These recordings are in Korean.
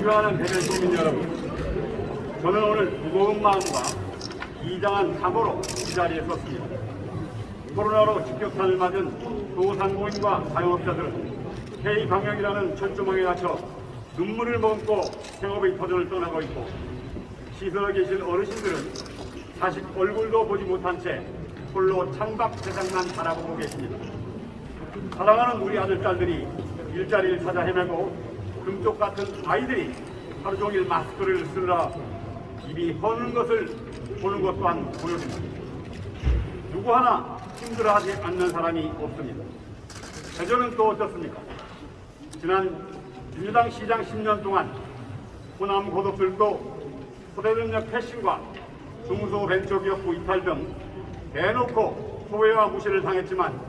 존경하는 대전 시민 여러분, 저는 오늘 무거운 마음과 비장한 사고로 이 자리에 섰습니다. 코로나로 직격탄을 맞은 소상공인과 자영업자들은 K방역이라는 철조망에 갇혀 눈물을 머금고 생업의 터전을 떠나고 있고, 시설에 계신 어르신들은 자식 얼굴도 보지 못한 채 홀로 창밖 세상만 바라보고 계십니다. 사랑하는 우리 아들, 딸들이 일자리를 찾아 헤매고 금쪽 같은 아이들이 하루 종일 마스크를 쓰느라 입이 허는 것을 보는 것 또한 보여줍니다. 누구 하나 힘들어하지 않는 사람이 없습니다. 대전은 또 어떻습니까? 지난 민주당 시장 10년 동안 호남 고독들도 소대전력 패싱과 중소벤처기업부 이탈 등 대놓고 소외와 무시를 당했지만,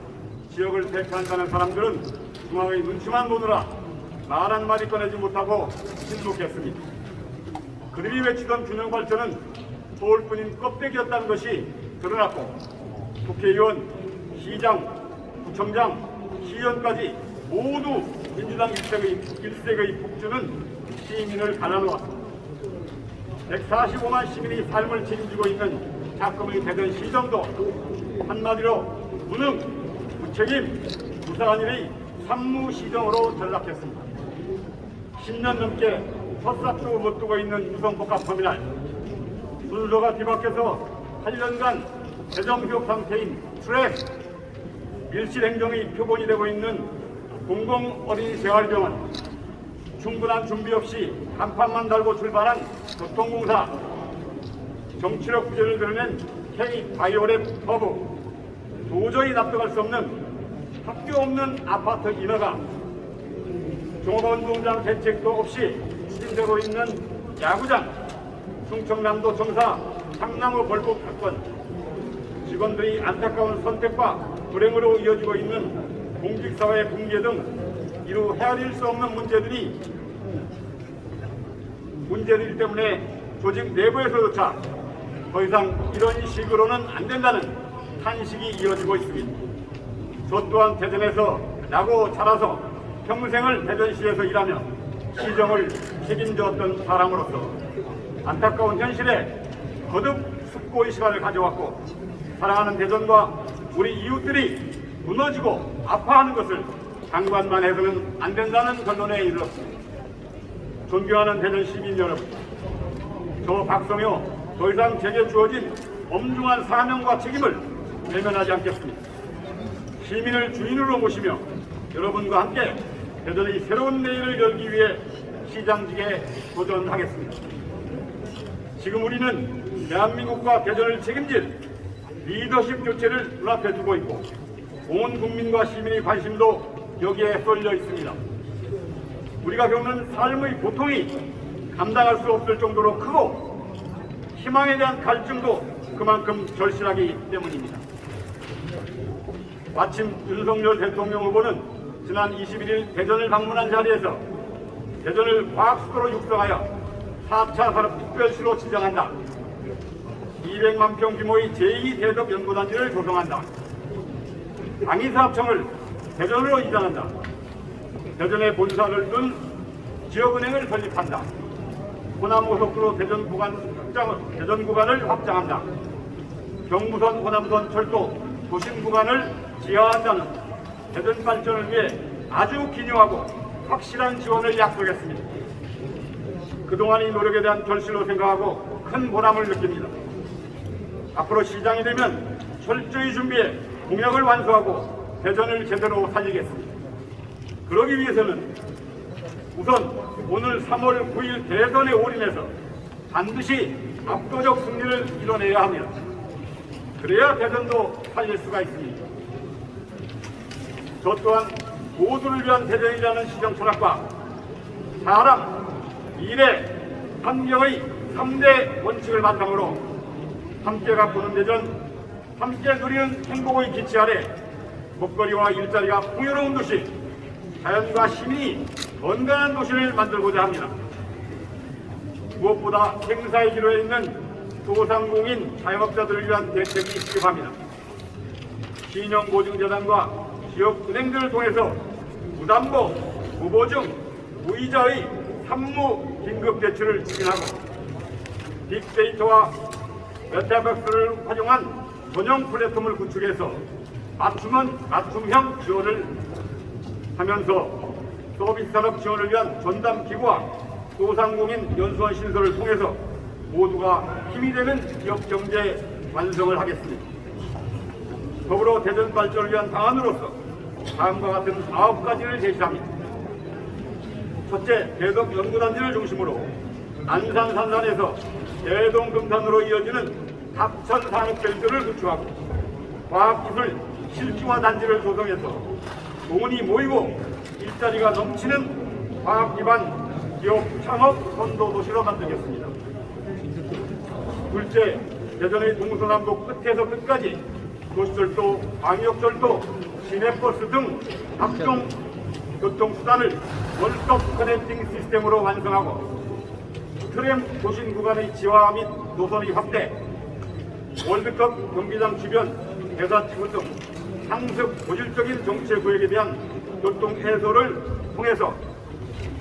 지역을 대표한다는 사람들은 중앙의 눈치만 보느라 말 한마디 꺼내지 못하고 침묵했습니다. 그들이 외치던 균형 발전은 서울뿐인 껍데기였다는 것이 드러났고, 국회의원, 시장, 구청장, 시의원까지 모두 민주당 일색의 폭주는 시민을 갈라놓았습니다. 145만 시민이 삶을 책임지고 있는 작금의 대전시정도 한마디로 무능, 무책임, 무사한 일의 산무시정으로 전락했습니다. 10년 넘게 헛삭도 못 두고 있는 유성복합터미널, 순서가 뒤바뀌어서 8년간 재정휴업 상태인 트랙, 밀실행정의 표본이 되고 있는 공공어린이재활병원, 충분한 준비 없이 간판만 달고 출발한 교통공사, 정치력 부재를 드러낸 K바이오랩 허브, 도저히 납득할 수 없는 학교 없는 아파트 인허가, 종업원동장 대책도 없이 추진되고 있는 야구장, 충청남도 정사 상남우 벌목 사건, 직원들이 안타까운 선택과 불행으로 이어지고 있는 공직사회 붕괴 등 이루 헤아릴 수 없는 문제들 때문에 조직 내부에서조차 더 이상 이런 식으로는 안 된다는 탄식이 이어지고 있습니다. 저 또한 대전에서 나고 자라서 평생을 대전시에서 일하며 시정을 책임졌던 사람으로서 안타까운 현실에 거듭 숙고의 시간을 가져왔고, 사랑하는 대전과 우리 이웃들이 무너지고 아파하는 것을 장관만 해서는 안 된다는 결론에 이르렀습니다. 존경하는 대전 시민 여러분, 저 박성효 더 이상 제게 주어진 엄중한 사명과 책임을 외면하지 않겠습니다. 시민을 주인으로 모시며 여러분과 함께 대전의 새로운 내일을 열기 위해 시장직에 도전하겠습니다. 지금 우리는 대한민국과 대전을 책임질 리더십 교체를 눈앞에 두고 있고, 온 국민과 시민의 관심도 여기에 쏠려 있습니다. 우리가 겪는 삶의 고통이 감당할 수 없을 정도로 크고, 희망에 대한 갈증도 그만큼 절실하기 때문입니다. 마침 윤석열 대통령 후보는 지난 21일 대전을 방문한 자리에서 대전을 과학수도로 육성하여 4차 산업특별시로 지정한다, 200만 평 규모의 제2대덕연구단지를 조성한다, 방위사업청을 대전으로 이전한다, 대전에 본사를 둔 지역은행을 설립한다, 호남고속도로 대전 구간을 확장한다, 경부선 호남선 철도 도심 구간을 지하한다는 대전 발전을 위해 아주 기묘하고 확실한 지원을 약속했습니다. 그동안의 노력에 대한 결실로 생각하고 큰 보람을 느낍니다. 앞으로 시장이 되면 철저히 준비해 공약을 완수하고 대전을 제대로 살리겠습니다. 그러기 위해서는 우선 오늘 3월 9일 대선에 올인해서 반드시 압도적 승리를 이뤄내야 합니다. 그래야 대전도 살릴 수가 있습니다. 저 또한 모두를 위한 대전이라는 시정 철학과 사람, 미래, 환경의 3대 원칙을 바탕으로 함께 가꾸는 대전, 함께 누리는 행복의 기치 아래 먹거리와 일자리가 풍요로운 도시, 자연과 시민이 건강한 도시를 만들고자 합니다. 무엇보다 행사의 기로에 있는 소상공인 자영업자들을 위한 대책이 필요합니다. 신용보증재단과 지역은행들을 통해서 무담보, 무보증, 무이자의 산무 긴급 대출을 추진하고 빅데이터와 메타버스를 활용한 전용 플랫폼을 구축해서 맞춤형 지원을 하면서 서비스 산업 지원을 위한 전담 기구와 소상공인 연수원 신설을 통해서 모두가 힘이 되는 기업 경제 완성을 하겠습니다. 더불어 대전 발전을 위한 방안으로서 다음과 같은 9가지를 제시합니다. 첫째, 대덕 연구단지를 중심으로 안산 산산에서 대동 금산으로 이어지는 합천 산업벨트를 구축하고 과학기술 실기화 단지를 조성해서 돈이 모이고 일자리가 넘치는 과학 기반 기업 창업 선도 도시로 만들겠습니다. 둘째, 대전의 동서남북 끝에서 끝까지 도시철도, 광역철도, 시내버스 등 각종 교통수단을 원스톱 커넥팅 시스템으로 완성하고 트램 도심 구간의 지화 및 노선의 확대, 월드컵 경기장 주변 대사지구 등 상습 고질적인 정체구역에 대한 교통 해소를 통해서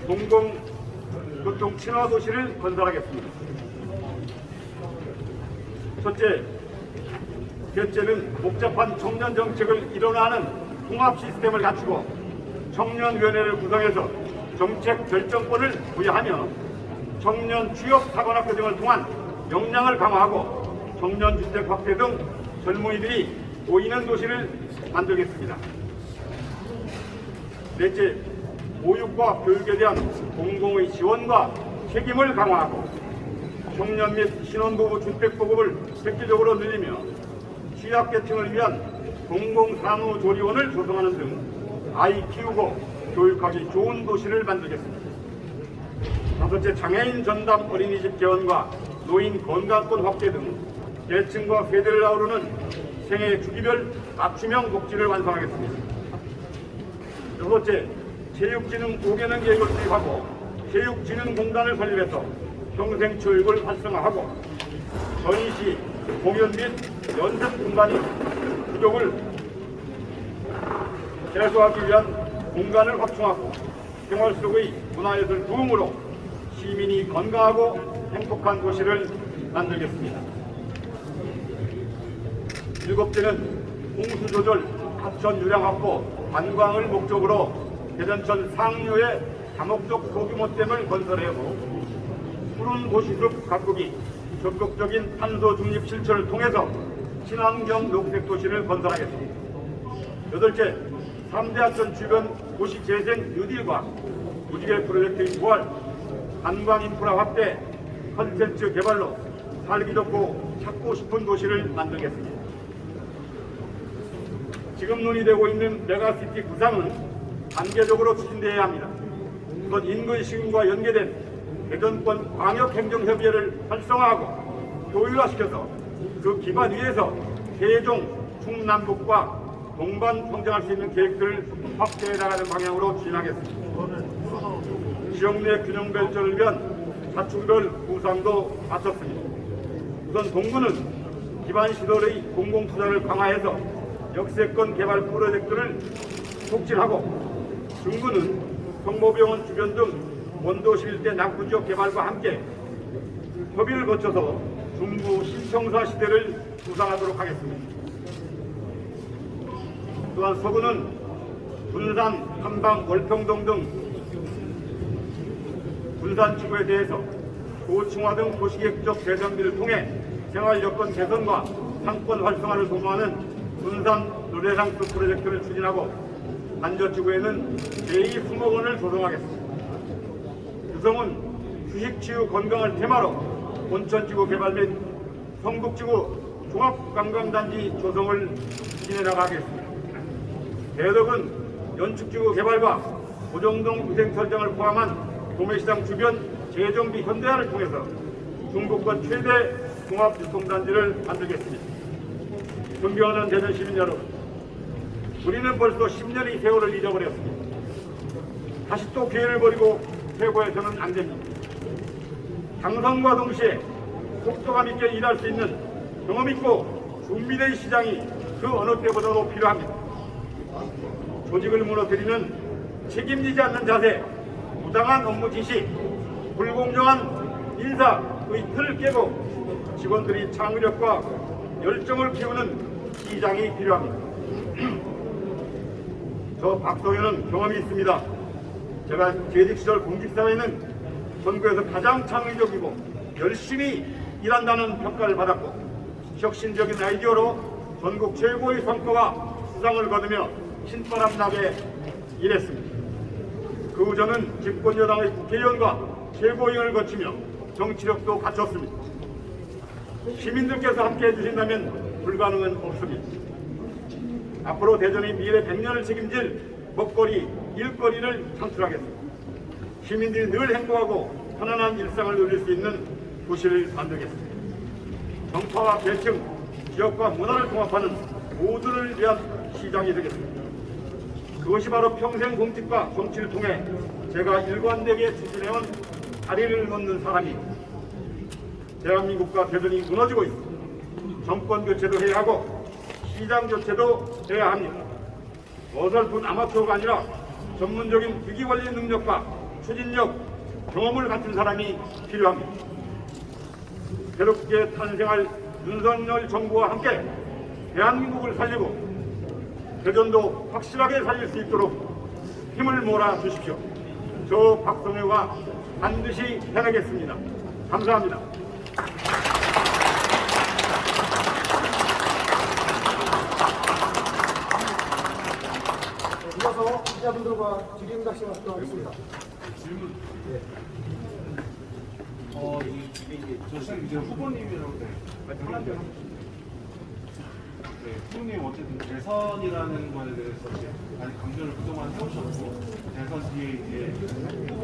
공공교통 친화 도시를 건설하겠습니다. 셋째는 복잡한 청년 정책을 일원하는 통합 시스템을 갖추고 청년위원회를 구성해서 정책 결정권을 부여하며 청년 취업 사관학교 등을 통한 역량을 강화하고 청년 주택 확대 등 젊은이들이 모이는 도시를 만들겠습니다. 넷째, 보육과 교육에 대한 공공의 지원과 책임을 강화하고 청년 및 신혼부부 주택 보급을 획기적으로 늘리며 취약계층을 위한 공공사무조리원을 조성하는 등 아이 키우고 교육하기 좋은 도시를 만들겠습니다. 다섯째, 장애인 전담 어린이집 개원과 노인 건강권 확대 등 계층과 세대를 아우르는 생애 주기별 맞춤형 복지를 완성하겠습니다. 여섯째, 체육진흥 5개년 계획을 수립하고 체육진흥공단을 설립해서 평생교육을 활성화하고 전시, 공연 및 연습 공간이 부족을 해소하기 위한 공간을 확충하고 생활 속의 문화예술 부흥으로 시민이 건강하고 행복한 도시를 만들겠습니다. 일곱째는 홍수조절, 하천 유량 확보, 관광을 목적으로 대전천 상류에 다목적 소규모댐을 건설하고 푸른 도시숲 가꾸기, 적극적인 탄소 중립 실천을 통해서 친환경 녹색 도시를 건설하겠습니다. 여덟째, 3대 하천 주변 도시 재생 뉴딜과 무지개 프로젝트의 부활, 관광 인프라 확대, 컨텐츠 개발로 살기 좋고 찾고 싶은 도시를 만들겠습니다. 지금 논의되고 있는 메가시티 구상은 단계적으로 추진되어야 합니다. 우선 인근 시군과 연계된 대전권 광역행정협의회를 활성화하고 효율화시켜서 그 기반 위에서 세종, 중남북과 동반 성장할 수 있는 계획들을 확대해 나가는 방향으로 추진하겠습니다. 지역 내 균형 발전을 위한 자충별 구상도 마쳤습니다. 우선 동구는 기반 시설의 공공투자를 강화해서 역세권 개발 프로젝트를 촉진하고 중구는 성모병원 주변 등 원도시 일대 남부지역 개발과 함께 협의를 거쳐서 중구 신청사 시대를 구상하도록 하겠습니다. 또한 서구는 군산, 한방, 월평동 등 군산 지구에 대해서 고층화 등 도시계획적 재정비를 통해 생활여건 개선과 상권 활성화를 도모하는 군산 르네상스 프로젝트를 추진하고 단저지구에는 제2수목원을 조성하겠습니다. 유성은 휴식치유 건강을 테마로 온천지구 개발 및 성북지구 종합관광단지 조성을 진행해 나가겠습니다. 대덕은 연축지구 개발과 고정동 위생설정을 포함한 도매시장 주변 재정비 현대화를 통해서 중부권 최대 종합유통단지를 만들겠습니다. 존경하는 대전 시민 여러분, 우리는 벌써 10년의 세월을 잊어버렸습니다. 다시 또 기회를 버리고 회고해서는 안 됩니다. 당선과 동시에 속도감 있게 일할 수 있는 경험 있고 준비된 시장이 그 어느 때보다도 필요합니다. 조직을 무너뜨리는 책임지지 않는 자세, 부당한 업무 지시, 불공정한 인사의 틀을 깨고 직원들이 창의력과 열정을 키우는 시장이 필요합니다. 저 박성현은 경험이 있습니다. 제가 재직 시절 공직사회는 전국에서 가장 창의적이고 열심히 일한다는 평가를 받았고 혁신적인 아이디어로 전국 최고의 성과와 수상을 거두며 신바람 나게 일했습니다. 그 후 저는 집권여당의 국회의원과 최고위원을 거치며 정치력도 갖췄습니다. 시민들께서 함께 해주신다면 불가능은 없습니다. 앞으로 대전의 미래 100년을 책임질 먹거리, 일거리를 창출하겠습니다. 시민들이 늘 행복하고 편안한 일상을 누릴 수 있는 도시를 만들겠습니다. 정파와 계층, 지역과 문화를 통합하는 모두를 위한 시장이 되겠습니다. 그것이 바로 평생 공직과 정치를 통해 제가 일관되게 추진해온 다리를 놓는 사람입니다. 대한민국과 대전이 무너지고 있습니다. 정권 교체도 해야 하고 시장 교체도 해야 합니다. 어설픈 아마추어가 아니라 전문적인 위기관리 능력과 추진력, 경험을 갖춘 사람이 필요합니다. 새롭게 탄생할 윤석열 정부와 함께 대한민국을 살리고 대전도 확실하게 살릴 수 있도록 힘을 몰아 주십시오. 저 박성효가 반드시 해내겠습니다. 감사합니다. 이어서 기자분들과 질의응답 시간 하겠습니다. 질문. 네. 저 지금 이제 후보님이라고 말씀드렸는데, 네, 후보님 어쨌든 대선이라는 거에 대해서 이제 많이 강조를 그동안 해오셨고, 대선 뒤에 이제 후보